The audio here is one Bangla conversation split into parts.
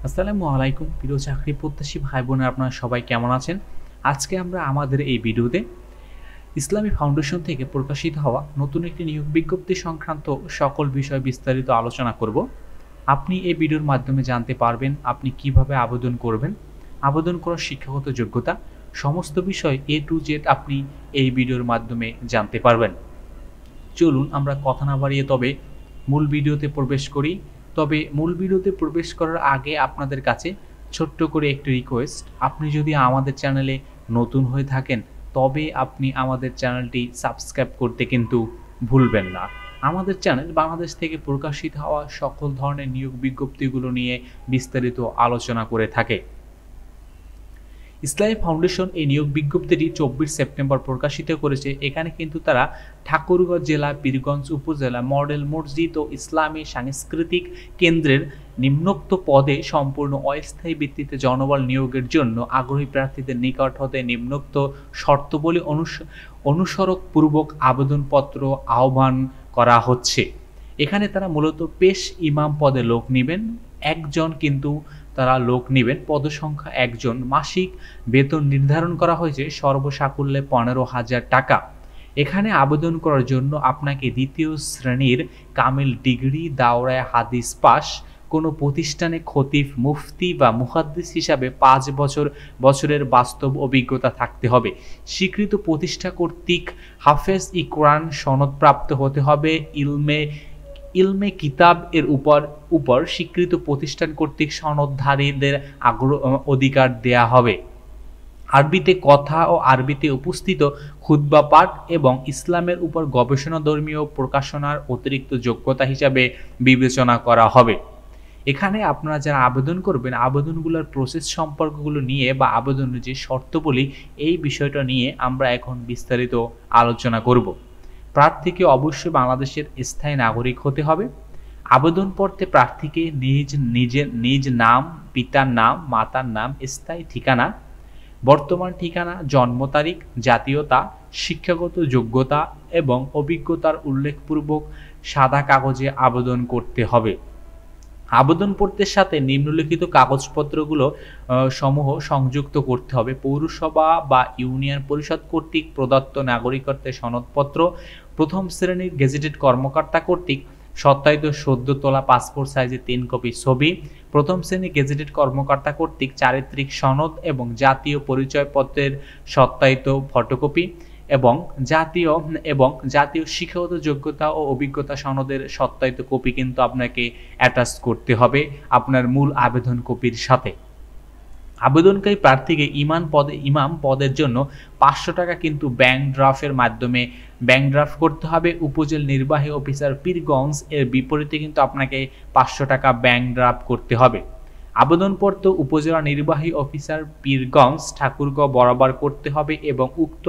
আসসালামু আলাইকুম প্রিয় চাকরি প্রত্যাশী ভাই বোনেরা, আপনারা সবাই কেমন আছেন? আজকে আমরা আমাদের এই ভিডিওতে ইসলামী ফাউন্ডেশন থেকে প্রকাশিত হওয়া নতুন একটি নিয়োগ বিজ্ঞপ্তি সংক্রান্ত সকল বিষয় বিস্তারিত আলোচনা করব। আপনি এই ভিডিওর মাধ্যমে জানতে পারবেন আপনি কিভাবে আবেদন করবেন, আবেদন করার শিক্ষাগত যোগ্যতা, সমস্ত বিষয় A to Z আপনি এই ভিডিওর মাধ্যমে জানতে পারবেন। চলুন আমরা কথা না বাড়িয়ে মূল ভিডিওতে প্রবেশ করি। তবে মূল ভিডিওতে প্রবেশ করার আগে আপনাদের কাছে ছোট্ট করে একটি রিকোয়েস্ট, আপনি যদি আমাদের চ্যানেলে নতুন হয়ে থাকেন তবে আপনি আমাদের চ্যানেলটি সাবস্ক্রাইব করতে কিন্তু ভুলবেন না। আমাদের চ্যানেল বাংলাদেশ থেকে প্রকাশিত হওয়া সকল ধরনের নিয়োগ বিজ্ঞপ্তিগুলো নিয়ে বিস্তারিত আলোচনা করে থাকে। ইসলামী ফাউন্ডেশন এই নিয়োগ বিজ্ঞপ্তিটি 24 সেপ্টেম্বর প্রকাশিত করেছে। এখানে কিন্তু তারা ঠাকুরগাঁও জেলা, পীরগঞ্জ উপজেলা মডেল মসজিদ ও ইসলামী সাংস্কৃতিক কেন্দ্রের নিম্নোক্ত পদে সম্পূর্ণ অস্থায়ী ভিত্তিতে জনবল নিয়োগের জন্য আগ্রহী প্রার্থীদের নিকট হতে নিম্নোক্ত শর্তাবলী অনুসরণপূর্বক আবেদনপত্র আহ্বান করা হচ্ছে। এখানে তারা মূলত পেশ ইমাম পদে লোক নেবেন, একজন কিন্তু তারা লোক নেবেন, পদসংখ্যা একজন। মাসিক বেতন নির্ধারণ করা হয়েছে সর্বসাকুল্যে 15,000 টাকা। এখানে আবেদন করার জন্য আপনাকে দ্বিতীয় শ্রেণীর কামিল ডিগ্রি, দাওরায়ে হাদিস পাস, কোনো প্রতিষ্ঠানে খতিব, মুফতি বা মুহাদ্দিস হিসাবে 5 বছরের বাস্তব অভিজ্ঞতা থাকতে হবে। স্বীকৃত প্রতিষ্ঠা কর্তৃক হাফেজ কোরআন সনদপ্রাপ্ত হতে হবে। ইলমে কিতাব এর উপর স্বীকৃত প্রতিষ্ঠান কর্তৃক সনদধারীদের অধিকার দেয়া হবে। আরবিতে কথা ও আরবিতে উপস্থিত খুতবা পাঠ এবং ইসলামের উপর গবেষণাধর্মী প্রকাশনার অতিরিক্ত যোগ্যতা হিসাবে বিবেচনা করা হবে। এখানে আপনারা যারা আবেদন করবেন, আবেদনগুলোর প্রসেস সম্পর্কগুলো নিয়ে বা আবেদনের যে শর্তাবলী, এই বিষয়টা নিয়ে আমরা এখন বিস্তারিত আলোচনা করব। প্রার্থীকে অবশ্যই বাংলাদেশের স্থায়ী নাগরিক হতে হবে। আবেদনপত্রে প্রার্থীকে নিজ নাম, পিতার নাম, মাতার নাম, স্থায়ী ঠিকানা, বর্তমান ঠিকানা, জন্ম তারিখ, জাতীয়তা, শিক্ষাগত যোগ্যতা এবং অভিজ্ঞতার উল্লেখপূর্বক সাদা কাগজে আবেদন করতে হবে। আবেদনপত্রের সাথে নিম্নলিখিত কাগজপত্রগুলো সমূহ সংযুক্ত করতে হবে: পৌরসভা বা ইউনিয়ন পরিষদ কর্তৃক প্রদত্ত নাগরিকত্বের সনদপত্র, প্রথম শ্রেণীর গেজেটেড কর্মকর্তা কর্তৃক সত্যায়িত সদ্য তোলা পাসপোর্ট সাইজের 3 কপি ছবি, প্রথম শ্রেণীর গেজেটেড কর্মকর্তা কর্তৃক চারিত্রিক সনদ এবং জাতীয় পরিচয়পত্রের সত্যায়িত ফটোকপি এবং জাতীয় শিক্ষাগত যোগ্যতা ও অভিজ্ঞতা সনদের সত্যায়িত কপি কিন্তু আপনাকে অ্যাটাচ করতে হবে আপনার মূল আবেদন কপির সাথে। আবেদনকারী প্রার্থীকে ইমাম পদের জন্য 500 টাকা কিন্তু ব্যাংক ড্রাফটের মাধ্যমে ব্যাংক ড্রাফট করতে হবে। উপজেলা নির্বাহী অফিসার পীরগঞ্জ এর বিপরীতে কিন্তু আপনাকে 500 টাকা ব্যাংক ড্রাফট করতে হবে। আবেদনপত্র উপজেলা নির্বাহী অফিসার পীরগঞ্জ, ঠাকুরগাঁও বরাবর করতে হবে এবং উক্ত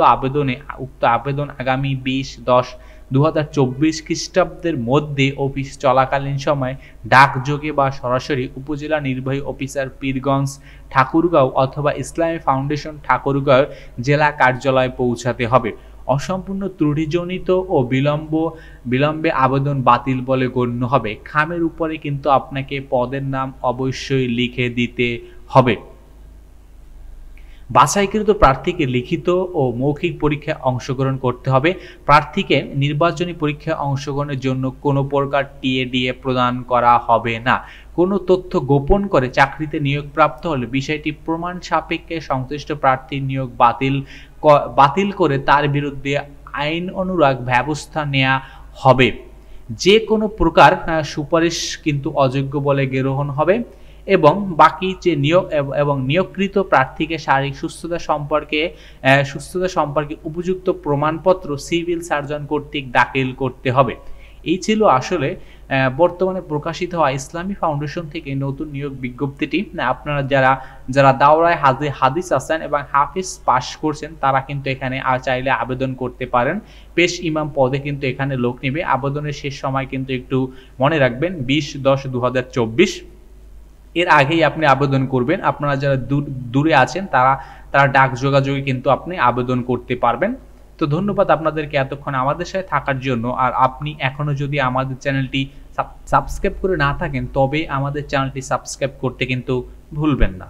আবেদন আগামী 20/10/2024 খ্রিস্টাব্দের মধ্যে অফিস চলাকালীন সময় ডাকযোগে বা সরাসরি উপজেলা নির্বাহী অফিসার পীরগঞ্জ, ঠাকুরগাঁও অথবা ইসলামী ফাউন্ডেশন ঠাকুরগাঁও জেলা কার্যালয়ে পৌঁছাতে হবে। অসম্পূর্ণ, ত্রুটিজনিত ও বিলম্বে আবেদন বাতিল বলে গণ্য হবে। খামের উপরে কিন্তু আপনাকে পদের নাম অবশ্যই লিখে দিতে হবে। বাছাইকৃত প্রার্থীকে লিখিত ও মৌখিক পরীক্ষায় অংশগ্রহণ করতে হবে। প্রার্থীকে নির্বাচনী পরীক্ষায় অংশগ্রহণের জন্য কোনো প্রকার টিএডিএ প্রদান করা হবে না। কোনো তথ্য গোপন করে চাকরিতে নিয়োগপ্রাপ্ত হলে বিষয়টি প্রমাণ সাপেক্ষে সংশ্লিষ্ট প্রার্থীর নিয়োগ বাতিল করে তার বিরুদ্ধে আইন অনুরাগ ব্যবস্থা নেওয়া হবে। যে কোনো প্রকার সুপারিশ কিন্তু অযোগ্য বলে গ্রহণ হবে এবং বাকি যে নিয়োগকৃত প্রার্থীকে শারীরিক সুস্থতা সম্পর্কে উপযুক্ত প্রমাণপত্র সিভিল সার্জন কর্তৃক দাখিল করতে হবে। এই ছিল আসলে বর্তমানে প্রকাশিত হওয়া ইসলামী ফাউন্ডেশন থেকে নতুন নিয়োগ বিজ্ঞপ্তিটি। আপনারা যারা দাওরায়ে হাদিস আছেন এবং হাফিজ পাস করছেন তারা কিন্তু এখানে চাইলে আবেদন করতে পারেন। পেশ ইমাম পদে কিন্তু এখানে লোক নেবে। আবেদনের শেষ সময় কিন্তু একটু মনে রাখবেন 20/10/2024। এর আগেই আপনি আবেদন করবেন। আপনারা যারা দূরে আছেন তারা ডাক যোগাযোগে কিন্তু আপনি আবেদন করতে পারবেন। তো ধন্যবাদ আপনাদেরকে এতক্ষণ আমাদের সাথে থাকার জন্য। আর আপনি এখনো যদি আমাদের চ্যানেলটি সাবস্ক্রাইব করে না থাকেন তবে আমাদের চ্যানেলটি সাবস্ক্রাইব করতে কিন্তু ভুলবেন না।